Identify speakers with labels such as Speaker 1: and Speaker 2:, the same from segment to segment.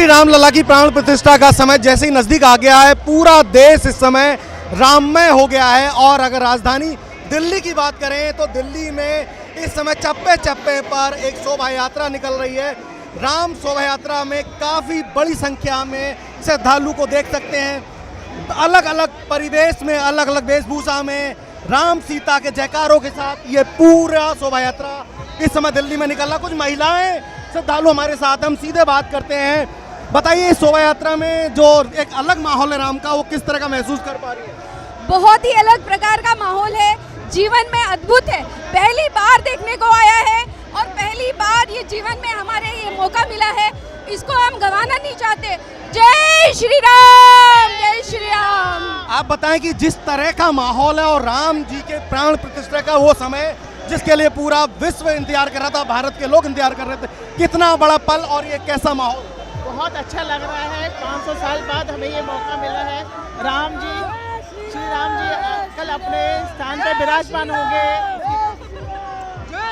Speaker 1: रामलला की प्राण प्रतिष्ठा का समय जैसे ही नजदीक आ गया है, पूरा देश इस समय राममय हो गया है। और अगर राजधानी दिल्ली की बात करें तो दिल्ली में इस समय चप्पे चप्पे पर एक शोभा यात्रा निकल रही है। राम शोभा यात्रा में काफ़ी बड़ी संख्या में श्रद्धालु को देख सकते हैं। अलग अलग परिवेश में, अलग अलग वेशभूषा में, राम सीता के जयकारों के साथ ये पूरा शोभा यात्रा इस समय दिल्ली में निकल रहा। कुछ महिलाएं श्रद्धालु हमारे साथ, हम सीधे बात करते हैं। बताइए, इस शोभा यात्रा में जो एक अलग माहौल है राम का, वो किस तरह का महसूस कर पा रही है?
Speaker 2: बहुत ही अलग प्रकार का माहौल है, जीवन में अद्भुत है। पहली बार देखने को आया है और पहली बार ये जीवन में हमारे ये मौका मिला है, इसको हम गंवाना नहीं चाहते। जय श्री राम, जय श्री राम।
Speaker 1: आप बताएं कि जिस तरह का माहौल है और राम जी के प्राण प्रतिष्ठा का वो समय जिसके लिए पूरा विश्व इंतजार कर रहा था, भारत के लोग इंतजार कर रहे थे, कितना बड़ा पल और ये कैसा माहौल?
Speaker 3: बहुत अच्छा लग रहा है। 500 साल बाद हमें ये मौका मिला है। राम जी, श्री राम जी कल अपने स्थान पर विराजमान होंगे।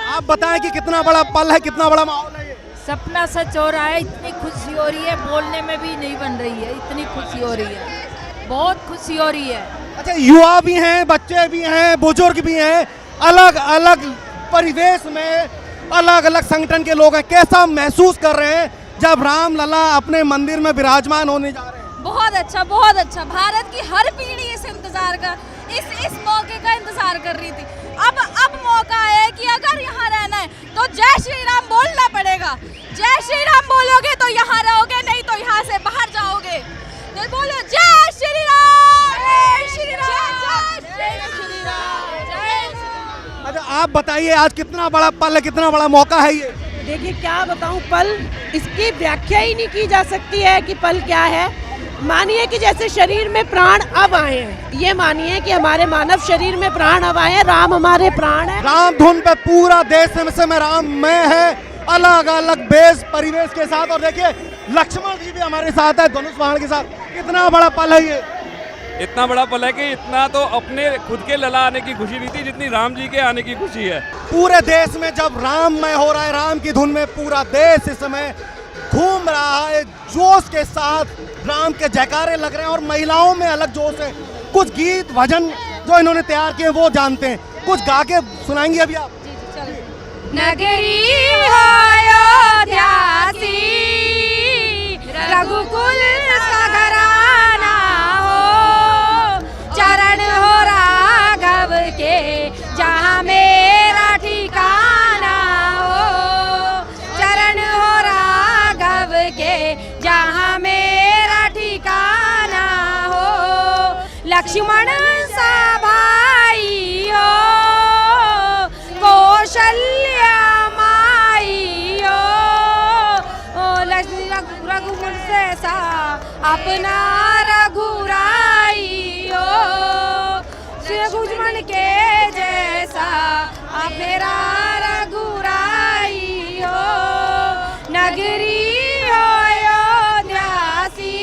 Speaker 1: आप बताएं कि कितना बड़ा पल है, कितना बड़ा माहौल है ये?
Speaker 4: सपना सच हो रहा है, इतनी खुशी हो रही है, बोलने में भी नहीं बन रही है, इतनी खुशी हो रही है, बहुत खुशी हो रही है।
Speaker 1: अच्छा, युवा भी हैं, बच्चे भी हैं, बुजुर्ग भी हैं, अलग अलग परिवेश में अलग अलग संगठन के लोग हैं। कैसा महसूस कर रहे हैं जब रामलला अपने मंदिर में विराजमान होने जा रहे हैं?
Speaker 2: बहुत अच्छा, बहुत अच्छा। भारत की हर पीढ़ी इस इंतजार का, इस मौके का इंतजार कर रही थी। अब मौका है कि अगर यहाँ रहना है तो जय श्री राम बोलना पड़ेगा। जय श्री राम बोलोगे तो यहाँ रहोगे, नहीं तो यहाँ से बाहर जाओगे। तो बोलो जय श्री राम, जय श्री राम, जय श्री राम, जय श्री राम।
Speaker 1: अच्छा, आप बताइए, आज कितना बड़ा पल है, कितना बड़ा मौका है ये?
Speaker 3: देखिए क्या बताऊं, पल इसकी व्याख्या ही नहीं की जा सकती है कि पल क्या है। मानिए कि जैसे शरीर में प्राण अब आए हैं, ये मानिए कि हमारे मानव शरीर में प्राण अब आए हैं। राम हमारे प्राण है।
Speaker 1: राम धुन पे पूरा देश में राम में है, अलग अलग बेस परिवेश के साथ। और देखिए, लक्ष्मण जी भी हमारे साथ है, धनुष बाण के साथ। कितना बड़ा पल है ये?
Speaker 5: इतना बड़ा पल है कि इतना तो अपने खुद के लला आने की खुशी नहीं थी जितनी राम जी के आने की खुशी है।
Speaker 1: पूरे देश में जब राममय हो रहा है, राम की धुन में पूरा देश इस समय घूम रहा है, जोश के साथ राम के जयकारे लग रहे हैं। और महिलाओं में अलग जोश है। कुछ गीत भजन जो इन्होंने तैयार किए वो जानते हैं, कुछ गा के सुनाएंगे अभी आप?
Speaker 2: नगरी अयोध्या सी, रघुकुल सघराना हो, चरण हो राघव के जहाँ मेरा ठिकाना हो, चरण हो राघव के जहाँ मेरा ठिकाना हो, लक्ष्मण सा भाई हो, कौशल्या माई हो, रघुकुल से सा अपना रघुराई हो, रघुमन के जैसा मेरा रघुराई हो, नगरी अयोध्या सी,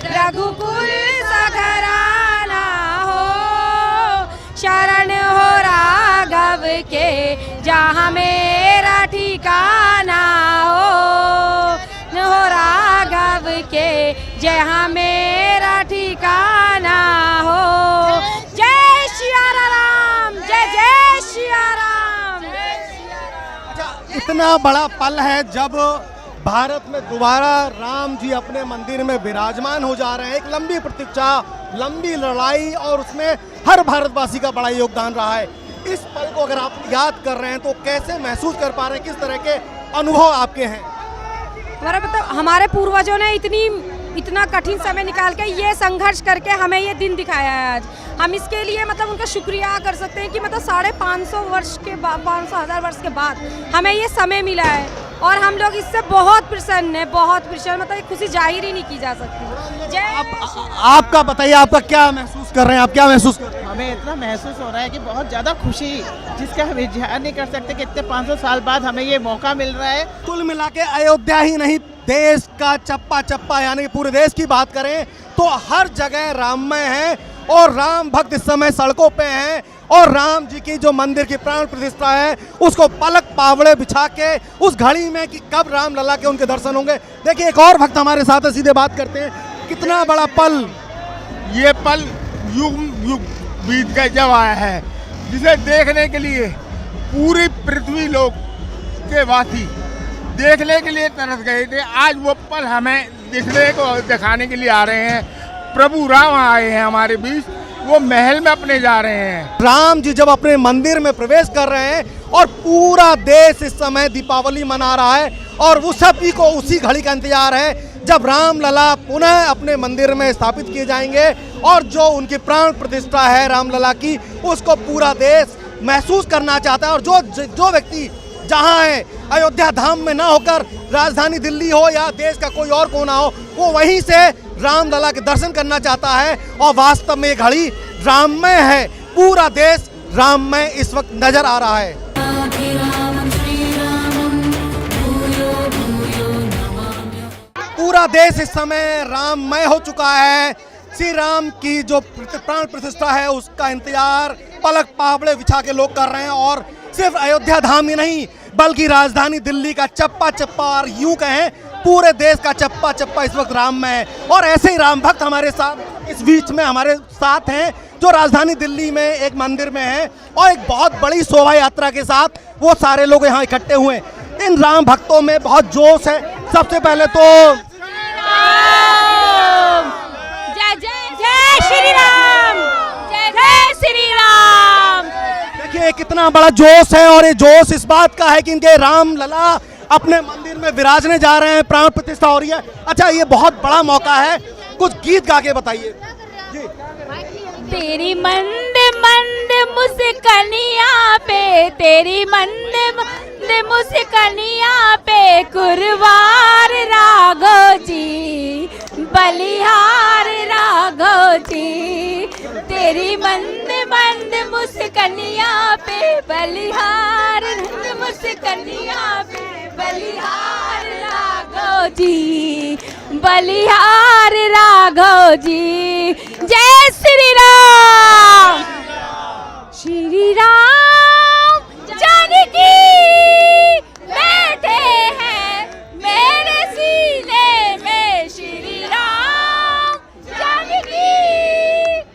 Speaker 2: रघुकुल सघराना हो, शरण हो राघव के जहाँ मेरा ठिकाना हो राघव के जहाँ मेरा ठिकाना हो। जय श्री राम, जय जय श्री राम।
Speaker 1: अच्छा, इतना बड़ा पल है जब भारत में दोबारा राम जी अपने मंदिर में विराजमान हो जा रहे हैं। एक लंबी प्रतीक्षा, लंबी लड़ाई, और उसमें हर भारतवासी का बड़ा योगदान रहा है। इस पल को अगर आप याद कर रहे हैं तो कैसे महसूस कर पा रहे हैं, किस तरह के अनुभव आपके हैं?
Speaker 2: हमारे पूर्वजों ने इतना कठिन समय निकाल के ये संघर्ष करके हमें ये दिन दिखाया है आज। हम इसके लिए उनका शुक्रिया कर सकते हैं कि 550 वर्ष के बाद, 500,000 वर्ष के बाद हमें ये समय मिला है और हम लोग इससे बहुत प्रसन्न हैं, बहुत प्रसन्न। ये खुशी जाहिर ही नहीं की जा सकती।
Speaker 1: आपका बताइए, आपका क्या महसूस कर रहे हैं, आप क्या महसूस कर रहे हैं?
Speaker 3: हमें इतना महसूस हो रहा है कि बहुत ज़्यादा खुशी, जिसका हम इजहार नहीं कर सकते कि इतने 500 साल बाद हमें ये मौका मिल रहा है।
Speaker 1: कुल मिला के अयोध्या ही नहीं, देश का चप्पा चप्पा, यानी कि पूरे देश की बात करें तो हर जगह राममय है और राम भक्त इस समय सड़कों पे हैं। और राम जी की जो मंदिर की प्राण प्रतिष्ठा है उसको पलक पावड़े बिछा के उस घड़ी में कि कब रामलला के उनके दर्शन होंगे। देखिए एक और भक्त हमारे साथ है, सीधे बात करते हैं। कितना बड़ा पल,
Speaker 6: ये पल युग युग बीत गए जब आया है, जिसे देखने के लिए पूरी पृथ्वी लोक के वासी देखने के लिए तरस गए थे। आज वो पल हमें दिखाने के लिए आ रहे हैं। प्रभु राम आए हैं हमारे बीच, वो महल में अपने जा रहे हैं।
Speaker 1: राम जी जब अपने मंदिर में प्रवेश कर रहे हैं और पूरा देश इस समय दीपावली मना रहा है और वो सभी को उसी घड़ी का इंतजार है जब रामलला पुनः अपने मंदिर में स्थापित किए जाएंगे और जो उनकी प्राण प्रतिष्ठा है रामलला की, उसको पूरा देश महसूस करना चाहता है। और जो व्यक्ति जहां है, अयोध्या धाम में ना होकर राजधानी दिल्ली हो या देश का कोई और कोना हो, वो वहीं से रामलला के दर्शन करना चाहता है। और वास्तव में ये घड़ी राममय है, पूरा देश राममय इस वक्त नजर आ रहा है। पूरा देश इस समय राममय हो चुका है। श्री राम की जो प्राण प्रतिष्ठा है उसका इंतजार पलक पावड़े बिछा के लोग कर रहे हैं। और सिर्फ अयोध्या धाम ही नहीं बल्कि राजधानी दिल्ली का चप्पा चप्पा और यूं कहें पूरे देश का चप्पा चप्पा इस वक्त राममय है। और ऐसे ही राम भक्त हमारे साथ इस बीच में हमारे साथ हैं जो राजधानी दिल्ली में एक मंदिर में हैं और एक बहुत बड़ी शोभा यात्रा के साथ वो सारे लोग यहाँ इकट्ठे हुए हैं। इन राम भक्तों में बहुत जोश है। सबसे पहले तो
Speaker 2: जय श्री राम, जय श्री राम।
Speaker 1: देखिए कितना बड़ा जोश है और ये जोश इस बात का है कि इनके रामलला अपने मंदिर में विराजने जा रहे हैं, प्राण प्रतिष्ठा हो रही है। अच्छा ये बहुत बड़ा मौका है, कुछ गीत गा के बताइए जी।
Speaker 2: तेरी मंद मंद मुस्कनिया पे, तेरी मंद मंद मुस्कनिया पे कुरवार राघव जी, बलिहार राघव जी। तेरी मंद मंद मुस्कनिया पे बलिहार मुस्कनिया पे बलिहार राघव जी, बलिहार राघव जी। जय श्री राम। श्री राम जानकी बैठे हैं मेरे सीने में, श्री राम जानकी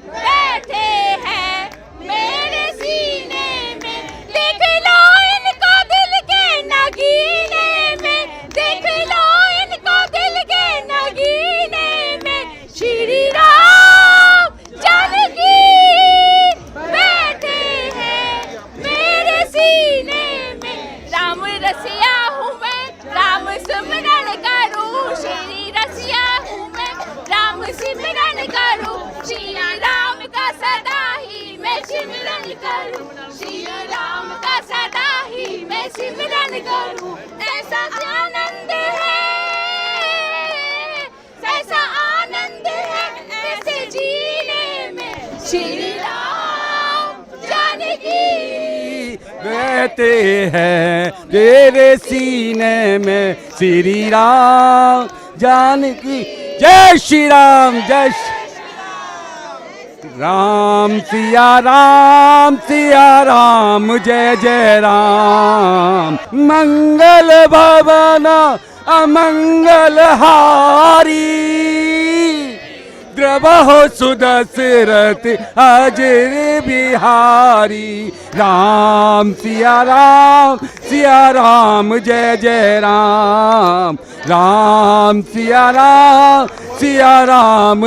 Speaker 2: बैठे हैं मेरे सीने में। देख लो इनको दिल के नगीने में, देख लो इनको दिल के नगीने में। श्री राम जानकी बैठे हैं मेरे सीने में। राम रसिया हूँ मैं, राम सिमरन करूँ, श्री रसिया हूँ मैं, राम सिमरन करूँ। श्री राम का सदा ही मैं सिमरन करूँ, श्री राम का सदा ही मैं सिमरन करूँ। ऐसा आनंद है, ऐसा आनंद है ऐसे जीने में। श्री राम जानकी
Speaker 5: रहते हैं तेरे सीने में, श्री राम जानकी। जय श्री राम, जय राम सिया राम, सिया राम जय जय राम। मंगल भवन अमंगल हारी, द्रवहो सुदशरथ अजर बिहारी। राम सिया राम जय जय राम। राम सिया राम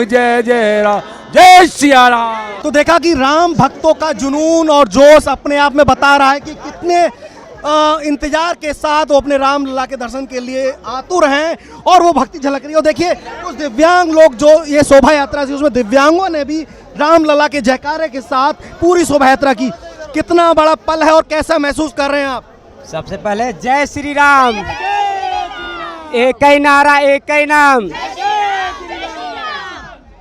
Speaker 5: जय जय राम, जय सिया राम।
Speaker 1: तो देखा कि राम भक्तों का जुनून और जोश अपने आप में बता रहा है कि कितने इंतजार के साथ वो अपने रामलला के दर्शन के लिए आतुर हैं और वो भक्ति झलक रही है। और देखिए कुछ दिव्यांग लोग जो ये शोभा यात्रा थी उसमें दिव्यांगों ने भी रामलला के जयकारे के साथ पूरी शोभा यात्रा की। कितना बड़ा पल है और कैसा महसूस कर रहे हैं आप?
Speaker 7: सबसे पहले जय श्री राम, एक ही नारा एक ही नाम।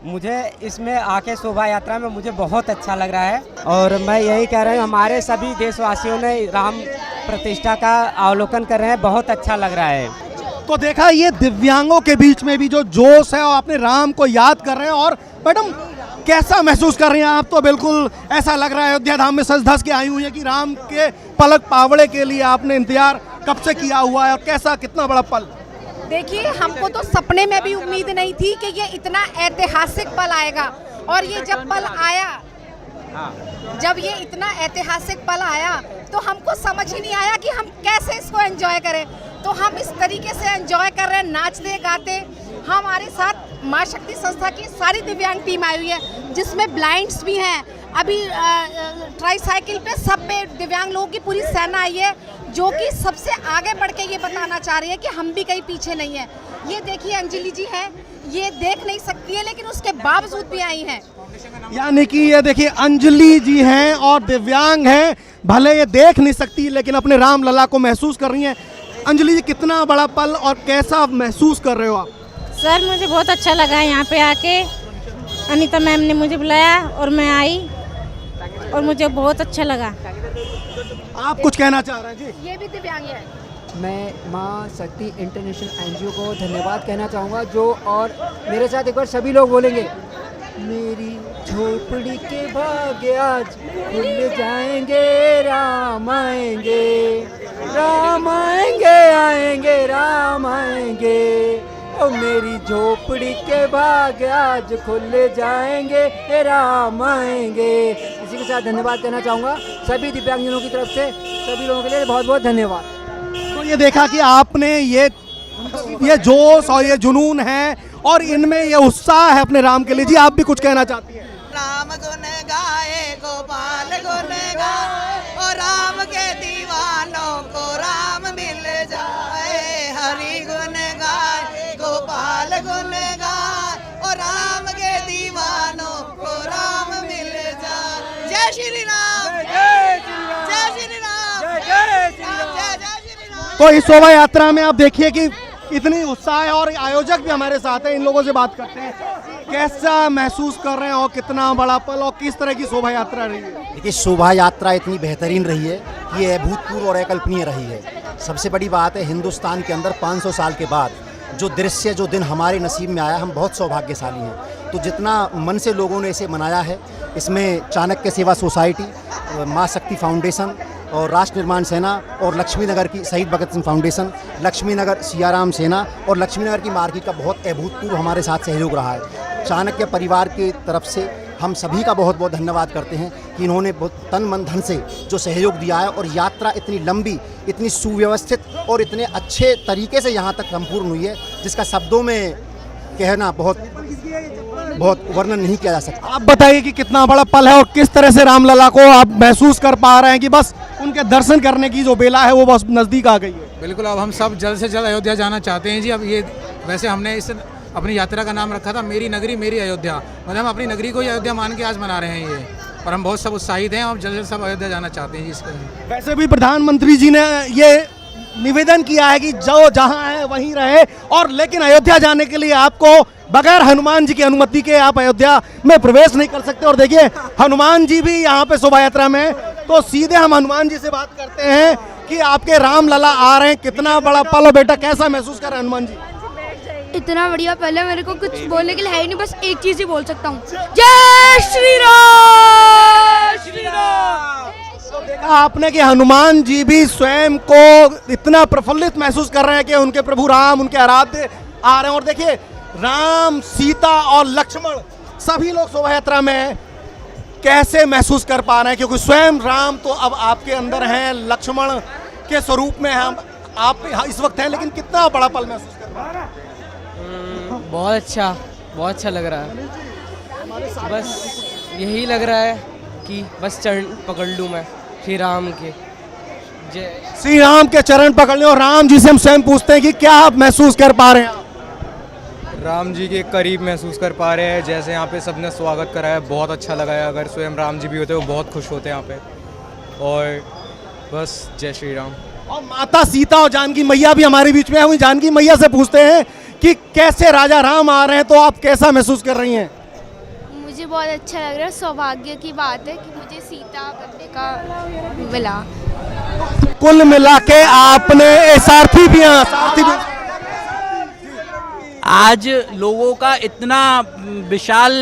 Speaker 7: मुझे इसमें आके शोभा यात्रा में मुझे बहुत अच्छा लग रहा है और मैं यही कह रहा हूँ हमारे सभी देशवासियों ने राम प्रतिष्ठा का अवलोकन कर रहे हैं, बहुत अच्छा लग रहा है।
Speaker 1: तो देखा ये दिव्यांगों के बीच में भी जो जोश है और अपने राम को याद कर रहे हैं। और मैडम कैसा महसूस कर रही हैं आप? तो बिल्कुल ऐसा लग रहा है अयोध्या धाम में सज धज के आई हुई है कि राम के पलक पावड़े के लिए आपने इंतजार कब से किया हुआ है, और कैसा कितना बड़ा पल?
Speaker 8: देखिए, हमको तो सपने में भी उम्मीद नहीं थी कि ये इतना ऐतिहासिक पल आएगा, और ये जब पल आया, जब ये इतना ऐतिहासिक पल आया तो हमको समझ ही नहीं आया कि हम कैसे इसको एंजॉय करें। तो हम इस तरीके से एंजॉय कर रहे हैं, नाचते गाते। हमारे साथ माँ शक्ति संस्था की सारी दिव्यांग टीम आई हुई है, जिसमें ब्लाइंड्स भी हैं। अभी ट्राईसाइकिल पे सब पे दिव्यांग लोगों की पूरी सेना आई है, जो कि सबसे आगे बढ़ के ये बताना चाह रही है कि हम भी कहीं पीछे नहीं है। ये देखिए अंजलि जी है, ये देख नहीं सकती है लेकिन उसके बावजूद भी आई हैं।
Speaker 1: यानी कि ये देखिए अंजलि जी हैं और दिव्यांग हैं, भले ये देख नहीं सकती लेकिन अपने राम लला को महसूस कर रही हैं। अंजलि जी, कितना बड़ा पल और कैसा महसूस कर रहे हो आप?
Speaker 9: सर, मुझे बहुत अच्छा लगा यहाँ पे आके। अनीता मैम ने मुझे बुलाया और मैं आई और मुझे बहुत अच्छा लगा।
Speaker 1: आप कुछ कहना चाह रहे हैं जी?
Speaker 8: ये भी दिव्यांग है।
Speaker 7: मैं माँ शक्ति इंटरनेशनल एनजीओ को धन्यवाद कहना चाहूँगा, जो और मेरे साथ एक बार सभी लोग बोलेंगे, मेरी झोपड़ी के भाग्य आज खुल जाएंगे, राम आएंगे, राम आएंगे, आएंगे राम आएंगे, ओ मेरी झोपड़ी के भाग्य आज खुल जाएंगे, राम आएंगे। इसी के साथ धन्यवाद कहना चाहूँगा सभी दिव्यांगजनों की तरफ से, सभी लोगों के लिए बहुत बहुत धन्यवाद।
Speaker 1: तो ये देखा कि आपने ये जोश और ये जुनून है और इनमें ये उत्साह है अपने राम के लिए। जी, आप भी कुछ कहना चाहती हैं?
Speaker 10: राम गुण गाए, गोपाल गुण गाए, और राम के दीवानों को राम मिल जाए। हरि गुण गाए, गोपाल गुण गाए, और राम के दीवानों को राम मिल जाए। जय श्री राम, जय श्री राम, जय श्री राम।
Speaker 1: तो इस शोभा यात्रा में आप देखिए कि इतनी उत्साह है और आयोजक भी हमारे साथ हैं। इन लोगों से बात करते हैं, कैसा महसूस कर रहे हैं और कितना बड़ा पल और किस तरह की शोभा यात्रा रही है?
Speaker 11: देखिए, शोभा यात्रा इतनी बेहतरीन रही है कि ये अभूतपूर्व और अकल्पनीय रही है। सबसे बड़ी बात है, हिंदुस्तान के अंदर 500 साल के बाद जो दृश्य, जो दिन हमारे नसीब में आया, हम बहुत सौभाग्यशाली हैं। तो जितना मन से लोगों ने इसे मनाया है, इसमें चाणक्य सेवा सोसाइटी, माँ शक्ति फाउंडेशन और राष्ट्र निर्माण सेना और लक्ष्मी नगर की शहीद भगत सिंह फाउंडेशन, लक्ष्मी नगर सियाराम सेना और लक्ष्मी नगर की मार्केट का बहुत अभूतपूर्व हमारे साथ सहयोग रहा है। चाणक्य परिवार की तरफ से हम सभी का बहुत बहुत धन्यवाद करते हैं कि इन्होंने बहुत तन मन धन से जो सहयोग दिया है, और यात्रा इतनी लंबी, इतनी सुव्यवस्थित और इतने अच्छे तरीके से यहाँ तक संपूर्ण हुई है, जिसका शब्दों में कहना बहुत वर्णन नहीं किया जा सकता।
Speaker 1: आप बताइए कि कितना बड़ा पल है और किस तरह से रामलला को आप महसूस कर पा रहे हैं कि बस उनके दर्शन करने की जो बेला है वो बस नज़दीक आ गई है?
Speaker 12: बिल्कुल, अब हम सब जल्द से जल्द अयोध्या जाना चाहते हैं जी। अब ये वैसे हमने इस अपनी यात्रा का नाम रखा था मेरी नगरी मेरी अयोध्या, मतलब हम अपनी नगरी को ही अयोध्या मान के आज मना रहे हैं ये, और हम बहुत सब उत्साहित हैं और जल्द से सब अयोध्या जाना चाहते हैं जी। इसका
Speaker 1: वैसे भी प्रधानमंत्री जी ने ये निवेदन किया है कि जो जहां है वहीं रहे, और लेकिन अयोध्या जाने के लिए आपको बगैर हनुमान जी की अनुमति के आप अयोध्या में प्रवेश नहीं कर सकते। और देखिए, हनुमान जी भी यहाँ पे शोभा यात्रा में, तो सीधे हम हनुमान जी से बात करते हैं कि आपके राम लला आ रहे हैं, कितना बड़ा पल हो बेटा, कैसा महसूस कर रहे हैं हनुमान जी?
Speaker 9: इतना बढ़िया पहले मेरे को कुछ बोलने के लिए है ही नहीं, बस एक चीज ही बोल सकता हूँ, जय श्री राम, श्री राम।
Speaker 1: तो देखा आपने कि हनुमान जी भी स्वयं को इतना प्रफुल्लित महसूस कर रहे हैं कि उनके प्रभु राम, उनके आराध्य आ रहे हैं। और देखिए, राम, सीता और लक्ष्मण सभी लोग शोभा यात्रा में कैसे महसूस कर पा रहे हैं, क्योंकि स्वयं राम तो अब आपके अंदर हैं, लक्ष्मण के स्वरूप में हम आप इस वक्त हैं, लेकिन कितना बड़ा पल महसूस कर पा रहे हैं?
Speaker 7: बहुत अच्छा लग रहा है। बस यही लग रहा है कि बस चरण पकड़ लूँ मैं श्री राम के,
Speaker 1: श्री राम के चरण पकड़ लें। और राम जी से हम स्वयं पूछते हैं कि क्या आप महसूस कर पा रहे हैं?
Speaker 12: राम जी के करीब महसूस कर पा रहे हैं, जैसे यहाँ पे सबने स्वागत करा है, बहुत अच्छा लगा है। अगर स्वयं राम जी भी होते वो बहुत खुश होते हैं यहाँ पे। और बस जय श्री राम।
Speaker 1: और माता सीता और जानकी मैया भी हमारे बीच में है। जानकी मैया से पूछते हैं कि कैसे राजा राम आ रहे हैं, तो आप कैसा महसूस कर रही हैं?
Speaker 9: मुझे बहुत अच्छा लग रहा है, सौभाग्य की बात है कि मुझे सीता बनने का मिला।
Speaker 1: कुल मिला के आपने सारथी भी हैं, सारथी भी।
Speaker 13: आज लोगों का इतना विशाल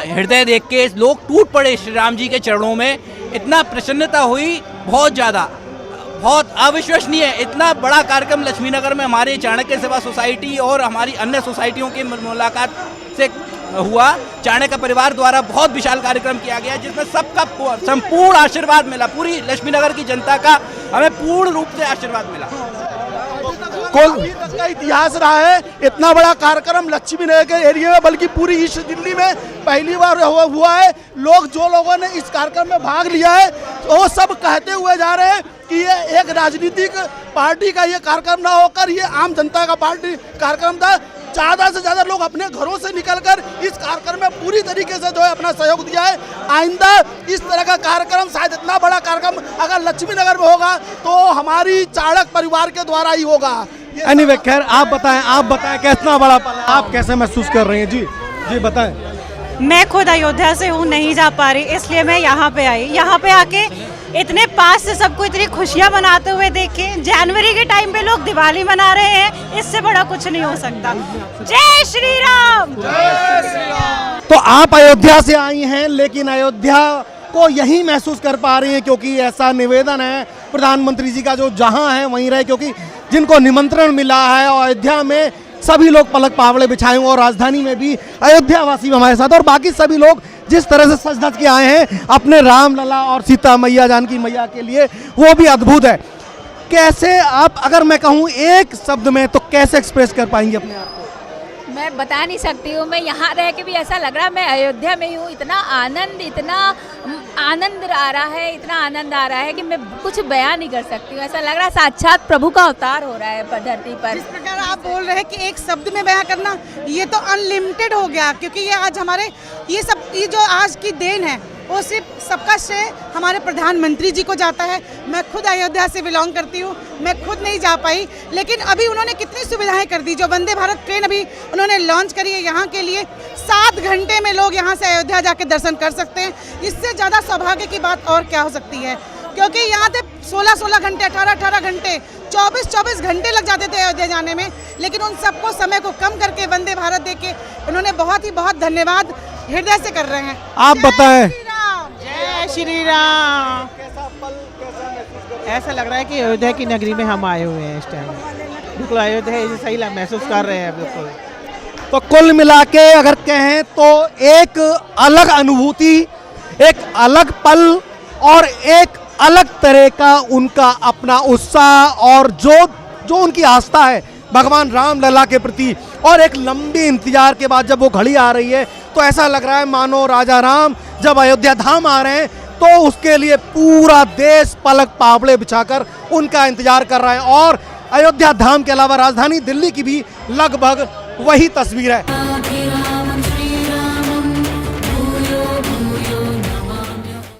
Speaker 13: हृदय देख के लोग टूट पड़े श्री राम जी के चरणों में, इतना प्रसन्नता हुई, बहुत ज़्यादा, बहुत अविश्वसनीय। इतना बड़ा कार्यक्रम लक्ष्मीनगर में हमारे चाणक्य सेवा सोसाइटी और हमारी अन्य सोसाइटियों की मुलाकात से हुआ। चाणक्य परिवार द्वारा बहुत विशाल कार्यक्रम किया गया जिसमें सबका संपूर्ण आशीर्वाद मिला। पूरी लक्ष्मीनगर की जनता का हमें पूर्ण रूप से आशीर्वाद मिला।
Speaker 1: कोई का इतिहास रहा है इतना बड़ा कार्यक्रम लक्ष्मीनगर के एरिया में, बल्कि पूरी ईस्ट दिल्ली में पहली बार हुआ है। जो लोगों ने इस कार्यक्रम में भाग लिया है वो सब कहते हुए जा रहे हैं कि ये एक राजनीतिक पार्टी का ये कार्यक्रम ना होकर ये आम जनता का पार्टी कार्यक्रम था। ज़्यादा से ज़्यादा लोग अपने घरों से निकलकर इस कार्यक्रम में पूरी तरीके से जो है अपना सहयोग दिया है। आइंदा इस तरह का कार्यक्रम, शायद इतना बड़ा कार्यक्रम अगर लक्ष्मीनगर में होगा तो हमारी चाणक्य परिवार के द्वारा ही होगा। एनीवे, खैर आप बताएं कितना बड़ा पल है, आप कैसे महसूस कर रहे हैं? जी बताएं।
Speaker 3: मैं खुद अयोध्या से हूँ, नहीं जा पा रही, इसलिए मैं यहाँ पे आई। यहाँ पे आके इतने पास से सबको इतनी खुशियाँ मनाते हुए देखे। जनवरी के टाइम पे लोग दिवाली मना रहे हैं, इससे बड़ा कुछ नहीं हो सकता। जय श्री राम।
Speaker 1: तो आप अयोध्या से आई हैं, लेकिन अयोध्या को यही महसूस कर पा रही हैं क्योंकि ऐसा निवेदन है प्रधानमंत्री जी का, जो जहां है वहीं रहे, क्योंकि जिनको निमंत्रण मिला है और अयोध्या में सभी लोग पलक पावड़े बिछाए हुए, और राजधानी में भी अयोध्या वासी हमारे साथ, और बाकी सभी लोग जिस तरह से सज धज के आए हैं अपने राम लला और सीता मैया, जानकी मैया के लिए, वो भी अद्भुत है। कैसे आप, अगर मैं कहूँ एक शब्द में, तो कैसे एक्सप्रेस कर पाएंगे अपने आप को?
Speaker 2: मैं बता नहीं सकती हूँ। मैं यहाँ रह के भी ऐसा लग रहा है मैं अयोध्या में ही हूँ। इतना आनंद आ रहा है, इतना आनंद आ रहा है कि मैं कुछ बयान नहीं कर सकती हूँ। ऐसा लग रहा है साक्षात प्रभु का अवतार हो रहा है धरती पर।
Speaker 3: जिस प्रकार आप बोल रहे हैं कि एक शब्द में बयान करना, ये तो अनलिमिटेड हो गया, क्योंकि ये आज हमारे ये जो आज की देन है वो सिर्फ सबका श्रेय हमारे प्रधानमंत्री जी को जाता है। मैं खुद अयोध्या से बिलोंग करती हूँ, मैं खुद नहीं जा पाई, लेकिन अभी उन्होंने कितनी सुविधाएं कर दी। जो वंदे भारत ट्रेन अभी उन्होंने लॉन्च करी है यहाँ के लिए, 7 घंटे में लोग यहाँ से अयोध्या जाके दर्शन कर सकते हैं। इससे ज़्यादा सौभाग्य की बात और क्या हो सकती है, क्योंकि यहाँ से 16-16 घंटे, 18-18 घंटे, 24-24 घंटे लग जाते थे अयोध्या जाने में, लेकिन उन सबको समय को कम करके वंदे भारत दे के उन्होंने बहुत धन्यवाद हृदय से कर रहे हैं।
Speaker 1: आप बताएं।
Speaker 3: जय श्री राम। ऐसा लग रहा है कि अयोध्या की नगरी में हम आए हुए हैं इस टाइम। बिल्कुल अयोध्या सही महसूस कर रहे हैं बिल्कुल।
Speaker 1: तो कुल मिला के अगर कहें तो एक अलग अनुभूति, एक अलग पल और एक अलग तरह का उनका अपना उत्साह, और जो उनकी आस्था है भगवान राम लला के प्रति, और एक लंबी इंतजार के बाद जब वो घड़ी आ रही है तो ऐसा लग रहा है मानो राजा राम जब अयोध्या धाम आ रहे हैं तो उसके लिए पूरा देश पलक पावड़े बिछाकर उनका इंतजार कर रहा है। और अयोध्या धाम के अलावा राजधानी दिल्ली की भी लगभग वही तस्वीर है।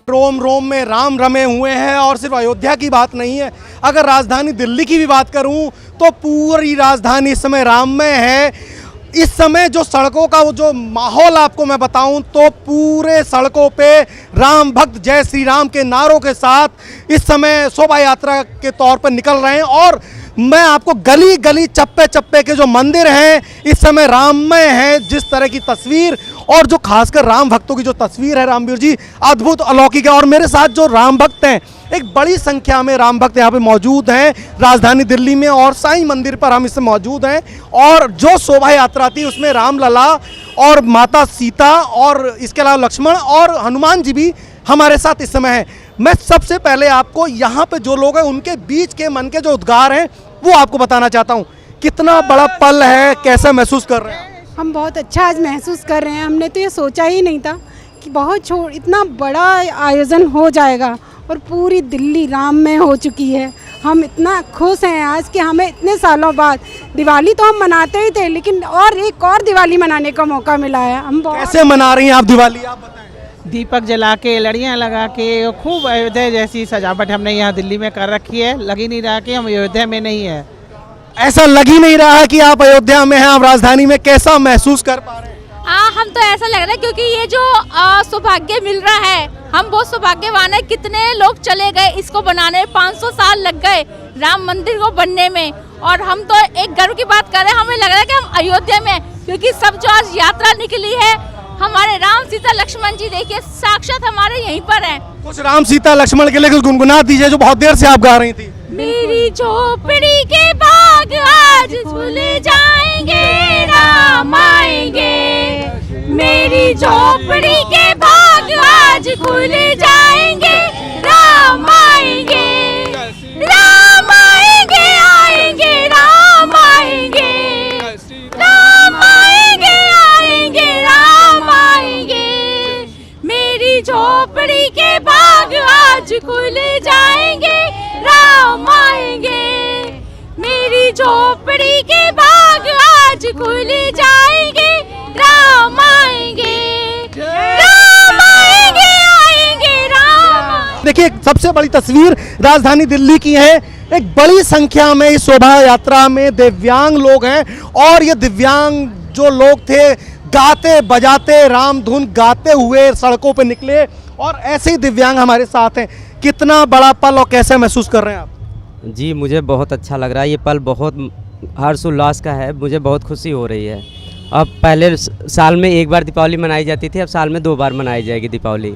Speaker 1: रोम रोम में राम रमे हुए हैं, और सिर्फ अयोध्या की बात नहीं है, अगर राजधानी दिल्ली की भी बात करूं तो पूरी राजधानी इस समय राममय है। इस समय जो सड़कों का वो जो माहौल आपको मैं बताऊं तो पूरे सड़कों पे राम भक्त जय श्री राम के नारों के साथ इस समय शोभा यात्रा के तौर पर निकल रहे हैं। और मैं आपको गली गली चप्पे चप्पे के जो मंदिर हैं इस समय राममय है। जिस तरह की तस्वीर, और जो खासकर राम भक्तों की जो तस्वीर है रामवीर जी, अद्भुत अलौकिक है। और मेरे साथ जो राम भक्त हैं, एक बड़ी संख्या में राम भक्त यहाँ पे मौजूद हैं राजधानी दिल्ली में, और साईं मंदिर पर हम इससे मौजूद हैं। और जो शोभा यात्रा थी उसमें राम लला और माता सीता और इसके अलावा लक्ष्मण और हनुमान जी भी हमारे साथ इस समय हैं। मैं सबसे पहले आपको यहाँ पे जो लोग हैं उनके बीच के मन के जो उद्गार हैं वो आपको बताना चाहता हूँ। कितना बड़ा पल है, कैसा महसूस कर रहे हैं?
Speaker 3: हम बहुत अच्छा आज महसूस कर रहे हैं। हमने तो ये सोचा ही नहीं था कि इतना बड़ा आयोजन हो जाएगा, और पूरी दिल्ली राम में हो चुकी है। हम इतना खुश हैं आज कि हमें इतने सालों बाद, दिवाली तो हम मनाते ही थे लेकिन एक और दिवाली मनाने का मौका मिला है। हम
Speaker 1: कैसे मना रही हैं आप दिवाली, आप बताएं?
Speaker 3: दीपक जला के, लड़ियाँ लगा के, खूब अयोध्या जैसी सजावट हमने यहाँ दिल्ली में कर रखी है। लग ही नहीं रहा कि हम अयोध्या में नहीं है।
Speaker 1: ऐसा लग ही नहीं रहा है कि आप अयोध्या में हैं, आप राजधानी में। कैसा महसूस कर पा रहे हैं?
Speaker 2: हम तो ऐसा लग रहा है क्योंकि ये जो सौभाग्य मिल रहा है, हम बहुत सौभाग्यवान है। कितने लोग चले गए इसको बनाने में, 500 साल लग गए राम मंदिर को बनने में, और हम तो एक गर्व की बात कर रहे हैं, हमें लग रहा है कि हम अयोध्या में, क्योंकि सब जो आज यात्रा निकली है, हमारे राम सीता लक्ष्मण जी देखिए साक्षात हमारे यहीं पर हैं।
Speaker 1: कुछ राम सीता लक्ष्मण के लिए कुछ गुनगुना दीजिए जो बहुत देर से आप गा रही थी।
Speaker 2: मेरी झोपड़ी के बाग आज खुल जाएंगे, राम आएंगे। मेरी झोपड़ी के बाग आज खुल जाएंगे, राम आएंगे। राम आएंगे, आएंगे, राम आएंगे। राम आएंगे, आएंगे, राम आएंगे। मेरी झोपड़ी के बाग आज खुल जाएंगे, राम आएंगे। मेरी झोपड़ी के बाग आज खुल जाएंगे, राम आएंगे। राम आएंगे, आएंगे, राम।
Speaker 1: देखिए सबसे बड़ी तस्वीर राजधानी दिल्ली की है। एक बड़ी संख्या में इस शोभा यात्रा में दिव्यांग लोग हैं और ये दिव्यांग जो लोग थे गाते बजाते राम धुन गाते हुए सड़कों पे निकले और ऐसे ही दिव्यांग हमारे साथ हैं। कितना बड़ा पल और कैसे महसूस कर रहे हैं आप?
Speaker 14: जी मुझे बहुत अच्छा लग रहा है, ये पल बहुत हर्षोल्लास का है, मुझे बहुत खुशी हो रही है। अब पहले साल में एक बार दीपावली मनाई जाती थी, अब साल में 2 बार मनाई जाएगी दीपावली।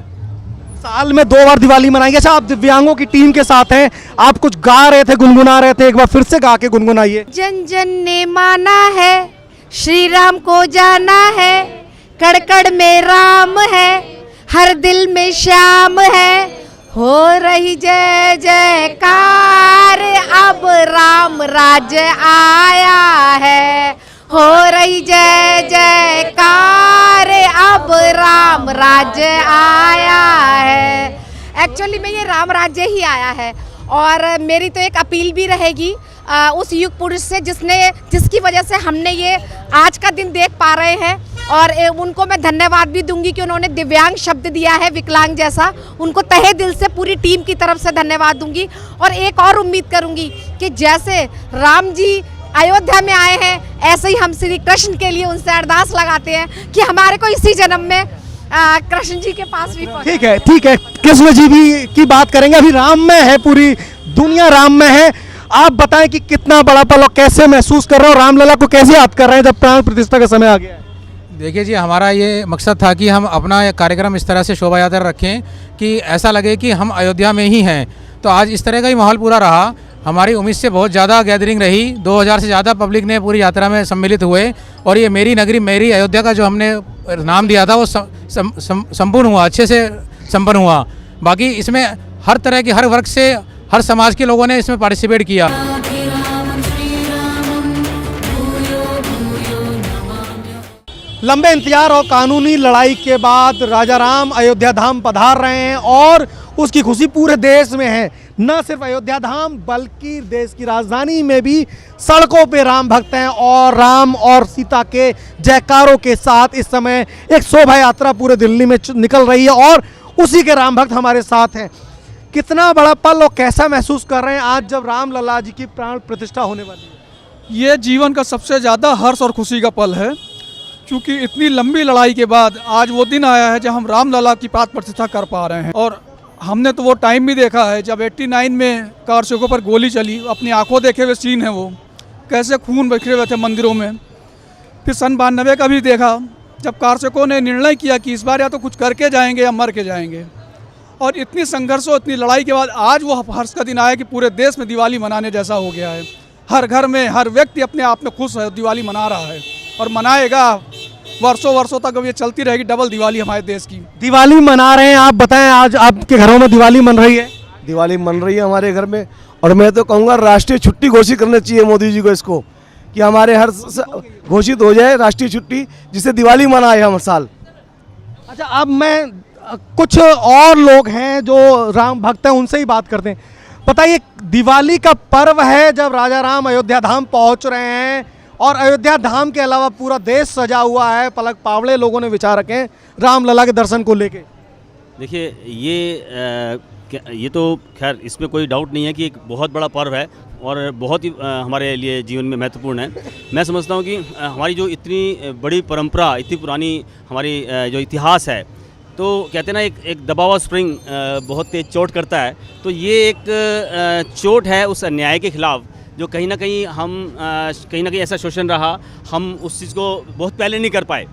Speaker 1: साल में 2 बार दिवाली मनाएंगे। अच्छा आप दिव्यांगों की टीम के साथ हैं, आप कुछ गा रहे थे, गुनगुना रहे थे, एक बार फिर से गा के गुनगुनाइए।
Speaker 8: जन जन ने माना है श्री राम को जाना है, कड़ कड़ में राम है, हर दिल में श्याम है, हो रही जय जयकार, अब राम राज्य आया है। हो रही जय जयकार, अब राम राज्य आया है। एक्चुअली में ये राम राज्य ही आया है और मेरी तो एक अपील भी रहेगी उस युग पुरुष से जिसकी वजह से हमने ये आज का दिन देख पा रहे हैं और उनको मैं धन्यवाद भी दूंगी कि उन्होंने दिव्यांग शब्द दिया है, विकलांग जैसा। उनको तहे दिल से पूरी टीम की तरफ से धन्यवाद दूंगी और एक और उम्मीद करूंगी कि जैसे राम जी अयोध्या में आए हैं ऐसे ही हम श्री कृष्ण के लिए उनसे अरदास लगाते हैं कि हमारे को इसी जन्म में कृष्ण जी के पास भी पहुंचे।
Speaker 1: ठीक है, ठीक है, कृष्ण जी भी की बात करेंगे। अभी राम में है, पूरी दुनिया राम में है। आप बताएं कि कितना बड़ा पल और कैसे महसूस कर रहे हो, रामलला को कैसे याद कर रहे हैं जब प्राण प्रतिष्ठा का समय आ गया है?
Speaker 12: देखिए जी, हमारा ये मकसद था कि हम अपना कार्यक्रम इस तरह से शोभा यात्रा रखें कि ऐसा लगे कि हम अयोध्या में ही हैं। तो आज इस तरह का ही माहौल पूरा रहा। हमारी उम्मीद से बहुत ज़्यादा गैदरिंग रही, 2000 से ज़्यादा पब्लिक ने पूरी यात्रा में सम्मिलित हुए और ये मेरी नगरी मेरी अयोध्या का जो हमने नाम दिया था वो संपूर्ण हुआ, अच्छे से संपन्न हुआ। बाकी इसमें हर तरह के, हर वर्ग से, हर समाज के लोगों ने इसमें पार्टिसिपेट किया।
Speaker 1: लंबे इंतजार और कानूनी लड़ाई के बाद राजा राम अयोध्या धाम पधार रहे हैं और उसकी खुशी पूरे देश में है। न सिर्फ अयोध्या धाम बल्कि देश की राजधानी में भी सड़कों पे राम भक्त हैं और राम और सीता के जयकारों के साथ इस समय एक शोभा यात्रा पूरे दिल्ली में निकल रही है और उसी के राम भक्त हमारे साथ हैं। कितना बड़ा पल और कैसा महसूस कर रहे हैं आज जब रामलला जी की प्राण प्रतिष्ठा होने वाली है?
Speaker 15: ये जीवन का सबसे ज़्यादा हर्ष और खुशी का पल है, क्योंकि इतनी लंबी लड़ाई के बाद आज वो दिन आया है जब हम रामलला की प्राण प्रतिष्ठा कर पा रहे हैं। और हमने तो वो टाइम भी देखा है जब 89 में कारसेवकों पर गोली चली, अपनी आंखों देखे हुए सीन है वो, कैसे खून बिखरे हुए थे मंदिरों में। फिर सन 92 का भी देखा जब कारसेवकों ने निर्णय किया कि इस बार या तो कुछ करके जाएंगे या मर के जाएंगे। और इतनी संघर्ष और इतनी लड़ाई के बाद आज वो हर्ष का दिन आया कि पूरे देश में दिवाली मनाने जैसा हो गया है। हर घर में हर व्यक्ति अपने आप में खुश है, दिवाली मना रहा है और मनाएगा वर्षों वर्षों तक। अब ये चलती रहेगी डबल दिवाली हमारे देश की।
Speaker 1: दिवाली मना रहे हैं, आप बताएं आज आपके घरों में दिवाली मन रही है?
Speaker 16: दिवाली मन रही है हमारे घर में और मैं तो कहूँगा राष्ट्रीय छुट्टी घोषित करना चाहिए मोदी जी को इसको, कि हमारे हर घोषित हो जाए राष्ट्रीय छुट्टी जिससे दिवाली मनाए हर साल।
Speaker 1: अच्छा, अब मैं कुछ और लोग हैं जो राम भक्त हैं उनसे ही बात करते हैं। बताइए, दिवाली का पर्व है जब राजा राम अयोध्या धाम पहुंच रहे हैं और अयोध्या धाम के अलावा पूरा देश सजा हुआ है, पलक पावड़े लोगों ने विचार रखे हैं रामलला के दर्शन को लेके।
Speaker 17: देखिए ये तो खैर इसमें कोई डाउट नहीं है कि एक बहुत बड़ा पर्व है और बहुत ही हमारे लिए जीवन में महत्वपूर्ण है। मैं समझता हूँ कि हमारी जो इतनी बड़ी परंपरा, इतनी पुरानी हमारी जो इतिहास है, तो कहते हैं ना एक दबा हुआ स्प्रिंग बहुत तेज चोट करता है। तो ये एक चोट है उस अन्याय के खिलाफ जो कहीं ना कहीं कहीं ना कहीं ऐसा शोषण रहा, हम उस चीज़ को बहुत पहले नहीं कर पाए।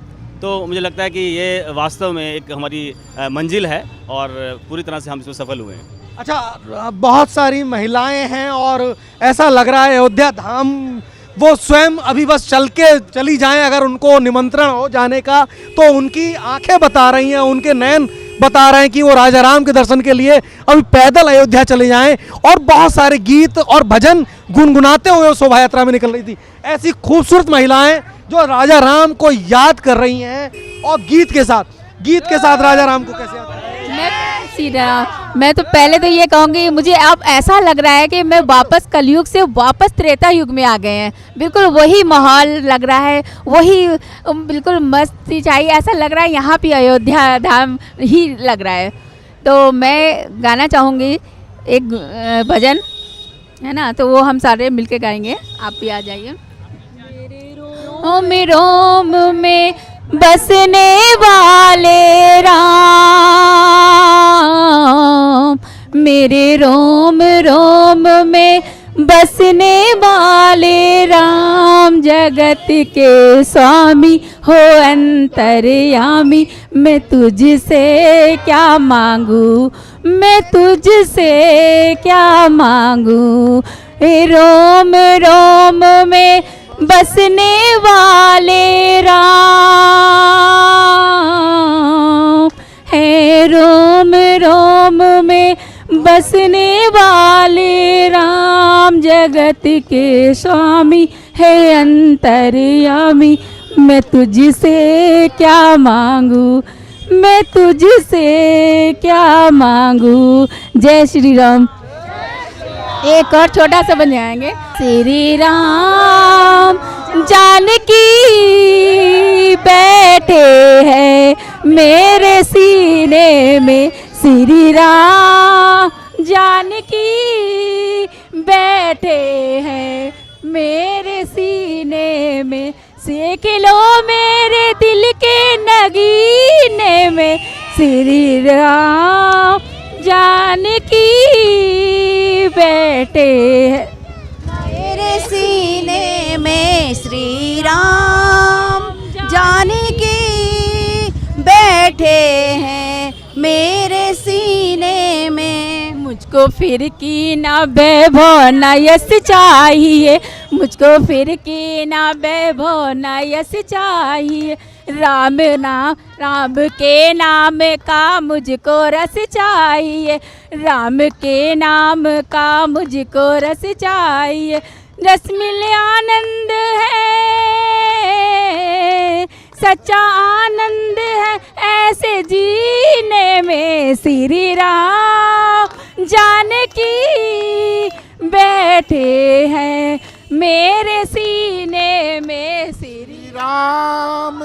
Speaker 17: तो मुझे लगता है कि ये वास्तव में एक हमारी मंजिल है और पूरी तरह से हम इसमें सफल हुए हैं।
Speaker 1: अच्छा, बहुत सारी महिलाएं हैं और ऐसा लग रहा है अयोध्या धाम वो स्वयं अभी बस चल के चली जाएं, अगर उनको निमंत्रण हो जाने का तो उनकी आंखें बता रही हैं, उनके नयन बता रहे हैं कि वो राजा राम के दर्शन के लिए अभी पैदल अयोध्या चले जाएं। और बहुत सारे गीत और भजन गुनगुनाते हुए शोभा यात्रा में निकल रही थी। ऐसी खूबसूरत महिलाएं जो राजा राम को याद कर रही हैं और गीत के साथ राजा राम को कैसे याद कर रही हैं?
Speaker 18: मैं तो पहले तो ये कहूँगी, मुझे अब ऐसा लग रहा है कि मैं वापस कलयुग से वापस त्रेता युग में आ गए हैं। बिल्कुल वही माहौल लग रहा है, वही बिल्कुल मस्ती चाहिए, ऐसा लग रहा है यहाँ पे अयोध्या धाम ही लग रहा है। तो मैं गाना चाहूँगी एक भजन, है ना, तो वो हम सारे मिलके गाएंगे, आप भी आ जाइए। रोम रोम में बसने वाले राम, मेरे रोम रोम में बसने वाले राम, जगत के स्वामी हो अंतर्यामी, मैं तुझसे क्या मांगू, मैं तुझसे क्या मांगू। रोम रोम में बसने वाले राम है, रोम रोम में बसने वाले राम, जगत के स्वामी है अंतर्यामी, मैं तुझसे क्या मांगू, मैं तुझसे क्या मांगू। जय श्री राम। एक और छोटा सा बन जाएंगे। श्री राम जानकी बैठे हैं मेरे सीने में, श्री राम जानकी बैठे हैं मेरे सीने में, सेक लो मेरे दिल के नगीने में, श्री राम जानकी बैठे हैं
Speaker 10: मेरे सीने में, श्री राम जानकी बैठे हैं मेरे सीने में।
Speaker 18: मुझको फिर की ना वैभव ना यश चाहिए, मुझको फिर की ना वैभव ना यश चाहिए, राम नाम राम के नाम का मुझको रस चाहिए, राम के नाम का मुझको रस चाहिए, रस मिले आनंद है, सच्चा आनंद है ऐसे जीने में, श्री राम जानकी बैठे हैं मेरे सीने में, श्री
Speaker 6: राम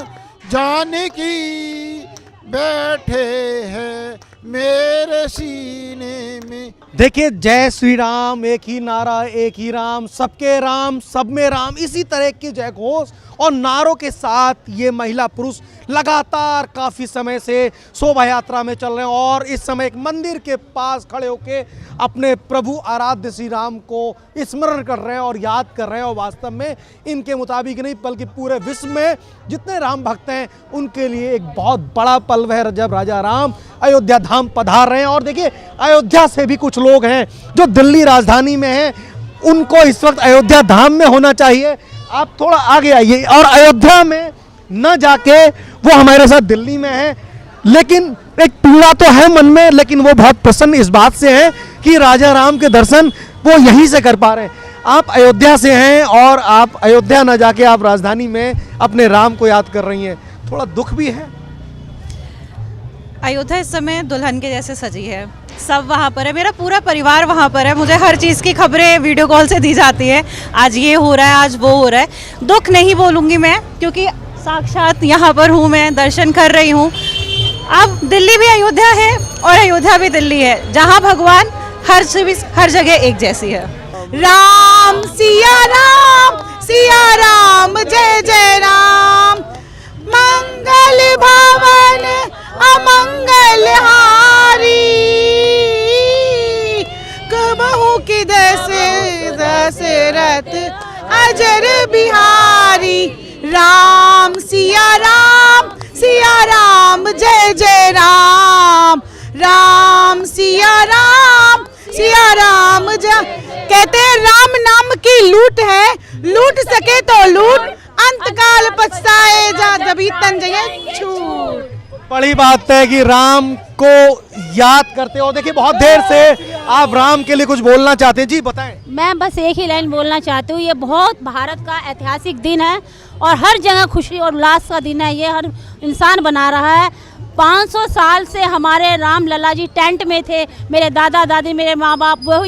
Speaker 6: जानकी बैठे हैं मेरे सीने में।
Speaker 1: देखिए, जय श्री राम, एक ही नारा एक ही राम, सबके राम सब में राम, इसी तरह की जय घोष और नारों के साथ ये महिला पुरुष लगातार काफ़ी समय से शोभा यात्रा में चल रहे हैं और इस समय एक मंदिर के पास खड़े होके अपने प्रभु आराध्य श्री राम को स्मरण कर रहे हैं और याद कर रहे हैं। और वास्तव में इनके मुताबिक नहीं बल्कि पूरे विश्व में जितने राम भक्त हैं उनके लिए एक बहुत बड़ा पल है जब राजा राम अयोध्या धाम पधार रहे हैं। और देखिए, अयोध्या से भी कुछ लोग हैं जो दिल्ली राजधानी में हैं, उनको इस वक्त अयोध्या धाम में होना चाहिए। आप थोड़ा आगे आइए और अयोध्या में न जाके वो हमारे साथ दिल्ली में है, लेकिन एक पीड़ा तो है मन में, लेकिन वो बहुत प्रसन्न इस बात से हैं कि राजा राम के दर्शन वो यहीं से कर पा रहे हैं। आप अयोध्या से हैं और आप अयोध्या न जाके आप राजधानी में अपने राम को याद कर रही हैं, थोड़ा दुख भी है।
Speaker 19: अयोध्या इस समय दुल्हन के जैसे सजी है, सब वहाँ पर है, मेरा पूरा परिवार वहाँ पर है, मुझे हर चीज़ की खबरें वीडियो कॉल से दी जाती है, आज ये हो रहा है आज वो हो रहा है। दुख नहीं बोलूँगी मैं, क्योंकि साक्षात यहाँ पर हूँ, मैं दर्शन कर रही हूँ। अब दिल्ली भी अयोध्या है और अयोध्या भी दिल्ली है, जहाँ भगवान हर जगह एक जैसी है।
Speaker 10: राम सिया राम जय जय राम, मंगल भवन अमंगल हारी, कबहू की दशरथ
Speaker 3: जय जय राम, राम सिया राम जय। कहते हैं राम नाम की लूट है, लूट सके तो लूट, अंतकाल पछताए जा जभी तन जय छूट।
Speaker 1: बड़ी बात है कि राम को याद करते हो। देखिए बहुत देर से आप राम के लिए कुछ बोलना चाहते हैं, जी बताएं।
Speaker 20: मैं बस एक ही लाइन बोलना चाहती हूँ, ये बहुत भारत का ऐतिहासिक दिन है और हर जगह खुशी और उल्लास का दिन है, ये हर इंसान बना रहा है। 500 साल से हमारे राम लला जी टेंट में थे, मेरे दादा दादी, मेरे माँ बाप, वो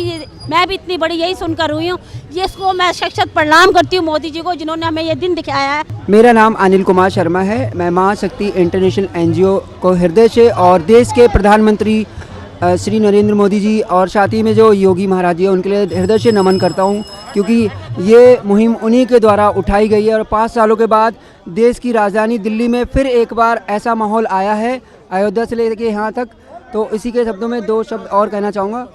Speaker 20: मैं भी इतनी बड़ी यही सुनकर हुई हूँ। इसको मैं शख्सियत प्रणाम करती हूँ मोदी जी को, जिन्होंने हमें ये दिन दिखाया है।
Speaker 7: मेरा नाम अनिल कुमार शर्मा है। मैं माँ शक्ति इंटरनेशनल एनजीओ को हृदय से और देश के प्रधानमंत्री श्री नरेंद्र मोदी जी और साथ ही में जो योगी महाराज जी हैं उनके लिए हृदय से नमन करता हूं, क्योंकि ये मुहिम उन्हीं के द्वारा उठाई गई है और 5 सालों के बाद देश की राजधानी दिल्ली में फिर एक बार ऐसा माहौल आया है, अयोध्या से लेकर यहाँ तक। तो इसी के शब्दों में 2 शब्द और कहना चाहूँगा।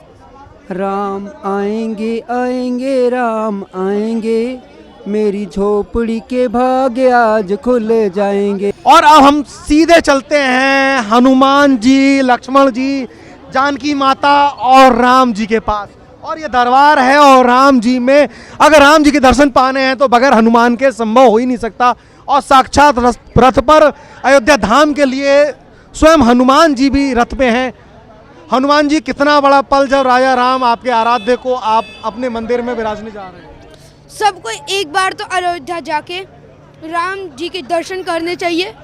Speaker 7: राम आएंगे आएंगे राम आएंगे, मेरी झोपड़ी के भाग्य आज खुल जाएंगे।
Speaker 1: और अब हम सीधे चलते हैं हनुमान जी, लक्ष्मण जी, जानकी माता और राम जी के पास। और ये दरबार है और राम जी में अगर राम जी के दर्शन पाने हैं तो बगैर हनुमान के संभव हो ही नहीं सकता। और साक्षात रथ पर अयोध्या धाम के लिए स्वयं हनुमान जी भी रथ पे हैं। हनुमान जी, कितना बड़ा पल जब राजा राम आपके आराध्य को आप अपने मंदिर में विराजने जा रहे हैं।
Speaker 9: सबको एक बार तो अयोध्या जाके राम जी के दर्शन करने चाहिए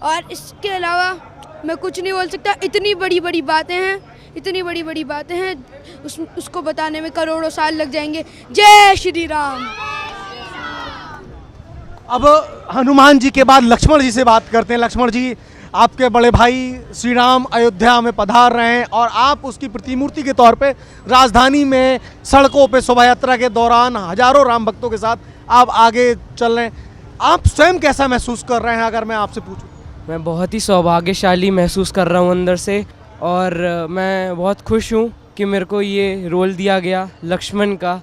Speaker 9: और इसके अलावा मैं कुछ नहीं बोल सकता। इतनी बड़ी बड़ी बातें हैं, इतनी बड़ी बड़ी बातें हैं, उसको बताने में करोड़ों साल लग जाएंगे। जय श्री राम।
Speaker 1: अब हनुमान जी के बाद लक्ष्मण जी से बात करते हैं। लक्ष्मण जी, आपके बड़े भाई श्री राम अयोध्या में पधार रहे हैं और आप उसकी प्रतिमूर्ति के तौर पे राजधानी में सड़कों पे शोभा यात्रा के दौरान हजारों राम भक्तों के साथ आप आगे चल रहे हैं। आप स्वयं कैसा महसूस कर रहे हैं अगर मैं आपसे पूछूं?
Speaker 21: मैं बहुत ही सौभाग्यशाली महसूस कर रहा हूँ अंदर से, और मैं बहुत खुश हूँ कि मेरे को ये रोल दिया गया लक्ष्मण का।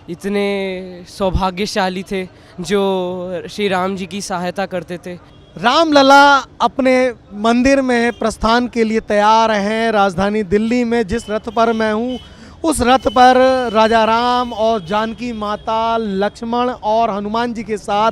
Speaker 21: इतने सौभाग्यशाली थे जो श्री राम जी की सहायता करते थे।
Speaker 1: रामलला अपने मंदिर में प्रस्थान के लिए तैयार हैं। राजधानी दिल्ली में जिस रथ पर मैं हूँ उस रथ पर राजा राम और जानकी माता, लक्ष्मण और हनुमान जी के साथ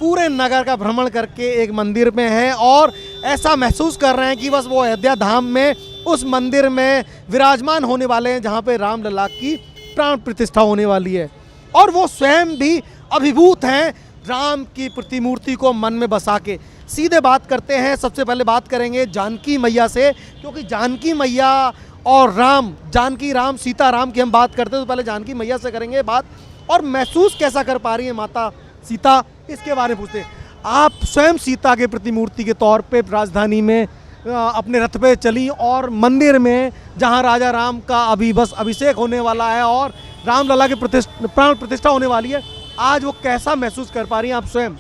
Speaker 1: पूरे नगर का भ्रमण करके एक मंदिर में हैं और ऐसा महसूस कर रहे हैं कि बस वो अयोध्या धाम में उस मंदिर में विराजमान होने वाले हैं जहाँ पे रामलला की प्राण प्रतिष्ठा होने वाली है। और वो स्वयं भी अभिभूत हैं राम की प्रतिमूर्ति को मन में बसा के। सीधे बात करते हैं, सबसे पहले बात करेंगे जानकी मैया से, क्योंकि जानकी मैया और राम, जानकी राम सीता राम की हम बात करते हैं तो पहले जानकी मैया से करेंगे बात। और महसूस कैसा कर पा रही है माता सीता, इसके बारे में पूछते हैं। आप स्वयं सीता के प्रतिमूर्ति के तौर पे राजधानी में अपने रथ पे चली और मंदिर में जहां राजा राम का अभी बस अभिषेक होने वाला है और रामलला की प्राण प्रतिष्ठा होने वाली है, आज वो कैसा महसूस कर पा रही हैं आप स्वयं?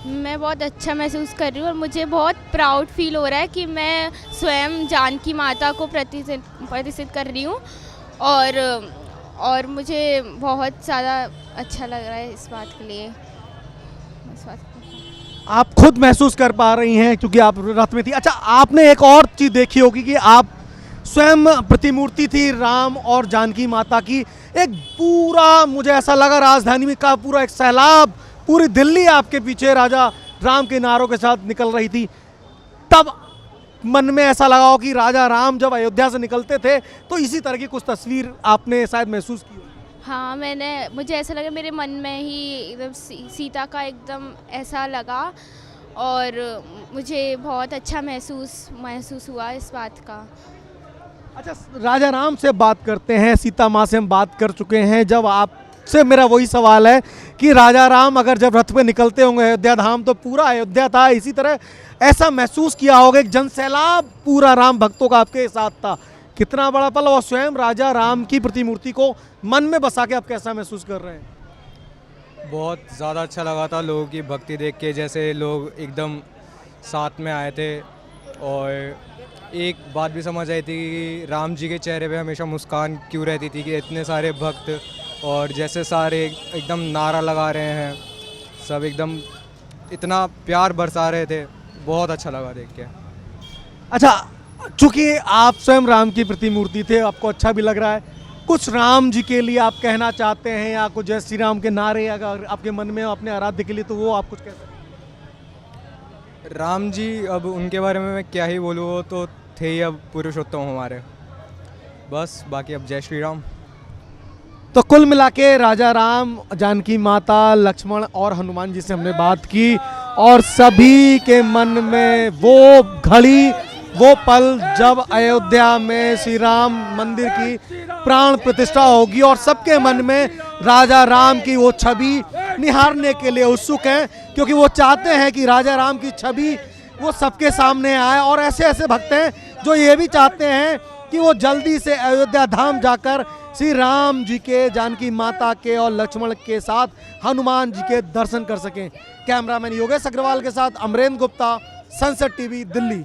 Speaker 22: मैं बहुत अच्छा महसूस कर रही हूँ और मुझे बहुत प्राउड फील हो रहा है कि मैं स्वयं जानकी माता को प्रतिष्ठित कर रही हूँ और मुझे बहुत ज़्यादा अच्छा लग रहा है इस बात के लिए।
Speaker 1: आप खुद महसूस कर पा रही हैं क्योंकि आप रथ में थी। अच्छा, आपने एक और चीज़ देखी होगी कि आप स्वयं प्रतिमूर्ति थी राम और जानकी माता की। एक पूरा, मुझे ऐसा लगा राजधानी में का पूरा एक सैलाब, पूरी दिल्ली आपके पीछे राजा राम के नारों के साथ निकल रही थी। तब मन में ऐसा लगा हो कि राजा राम जब अयोध्या से निकलते थे तो इसी तरह की कुछ तस्वीर आपने शायद महसूस की।
Speaker 22: हाँ, मुझे ऐसा लगा, मेरे मन में ही एकदम सीता का एकदम ऐसा लगा और मुझे बहुत अच्छा महसूस हुआ इस बात का।
Speaker 1: अच्छा, राजा राम से बात करते हैं, सीता माँ से हम बात कर चुके हैं। जब आपसे मेरा वही सवाल है कि राजा राम अगर जब रथ पे निकलते होंगे अयोध्या धाम तो पूरा अयोध्या था, इसी तरह ऐसा महसूस किया होगा एक जनसैलाब पूरा राम भक्तों का आपके साथ था। कितना बड़ा पल, और स्वयं राजा राम की प्रतिमूर्ति को मन में बसा के आप कैसा महसूस कर रहे हैं?
Speaker 23: बहुत ज़्यादा अच्छा लगा था लोगों की भक्ति देख के, जैसे लोग एकदम साथ में आए थे। और एक बात भी समझ आई थी कि राम जी के चेहरे पे हमेशा मुस्कान क्यों रहती थी कि इतने सारे भक्त और जैसे सारे एकदम नारा लगा रहे हैं, सब एकदम इतना प्यार बरसा रहे थे, बहुत अच्छा लगा देख के।
Speaker 1: अच्छा, चूंकि आप स्वयं राम की प्रतिमूर्ति थे, आपको अच्छा भी लग रहा है, कुछ राम जी के लिए आप कहना चाहते हैं या कुछ जय श्री राम के नारे अगर आपके मन में अपने आराध्य के लिए, तो वो आप कुछ कह सकते हैं?
Speaker 23: राम जी, अब उनके बारे में मैं क्या ही बोलूँ, वो तो थे ही अब पुरुषोत्तम हमारे, बस बाकी अब जय श्री राम।
Speaker 1: तो कुल मिला के राजा राम, जानकी माता, लक्ष्मण और हनुमान जी से हमने बात की और सभी के मन में वो घड़ी, वो पल जब अयोध्या में श्री राम मंदिर की प्राण प्रतिष्ठा होगी और सबके मन में राजा राम की वो छवि निहारने के लिए उत्सुक हैं, क्योंकि वो चाहते हैं कि राजा राम की छवि वो सबके सामने आए। और ऐसे ऐसे भक्त हैं जो ये भी चाहते हैं कि वो जल्दी से अयोध्या धाम जाकर श्री राम जी के, जानकी माता के और लक्ष्मण के साथ हनुमान जी के दर्शन कर सकें। कैमरामैन योगेश अग्रवाल के साथ अमरेंद्र गुप्ता, सनसेट टीवी, दिल्ली।